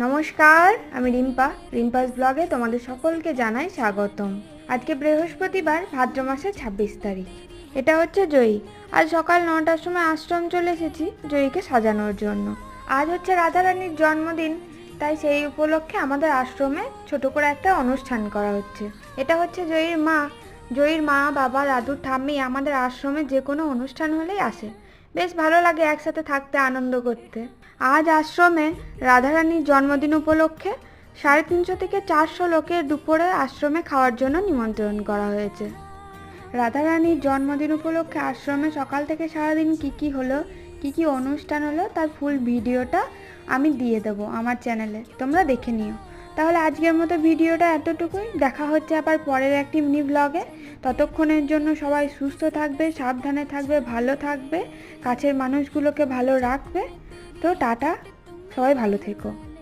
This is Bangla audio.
নমস্কার, আমি রিম্পাস ব্লগে তোমাদের সকলকে জানাই স্বাগতম। আজকে বৃহস্পতিবার, ভাদ্র মাসের 26 তারিখ। এটা হচ্ছে জয়ী। আজ সকাল 9টার সময় আশ্রম চলে এসেছি জয়ীকে সাজানোর জন্য। আজ হচ্ছে রাধারানীর জন্মদিন, তাই সেই উপলক্ষে আমাদের আশ্রমে ছোট করে একটা অনুষ্ঠান করা হচ্ছে। এটা হচ্ছে জয়ীর মা, বাবা, দাদু, ঠাম্মি আমাদের আশ্রমে যে কোনো অনুষ্ঠান হলেই আসে। বেশ ভালো লাগে একসাথে থাকতে, আনন্দ করতে। আজ আশ্রমে রাধারানীর জন্মদিন উপলক্ষে 350 থেকে 400 লোকের দুপুরে আশ্রমে খাওয়ার জন্য নিমন্ত্রণ করা হয়েছে। রাধারানীর জন্মদিন উপলক্ষে আশ্রমে সকাল থেকে সারাদিন কী কী অনুষ্ঠান হলো তার ফুল ভিডিওটা আমি দিয়ে দেবো আমার চ্যানেলে, তোমরা দেখে নিও। তাহলে আজকের মতো ভিডিওটা এতটুকুই। দেখা হচ্ছে আবার পরের একটি মিনি ব্লগে। ততক্ষণের জন্য সবাই সুস্থ থাকবে, সাবধানে থাকবে, ভালো থাকবে, কাছের মানুষগুলোকে ভালো রাখবে। তো টাটা, সবাই ভালো থেকো।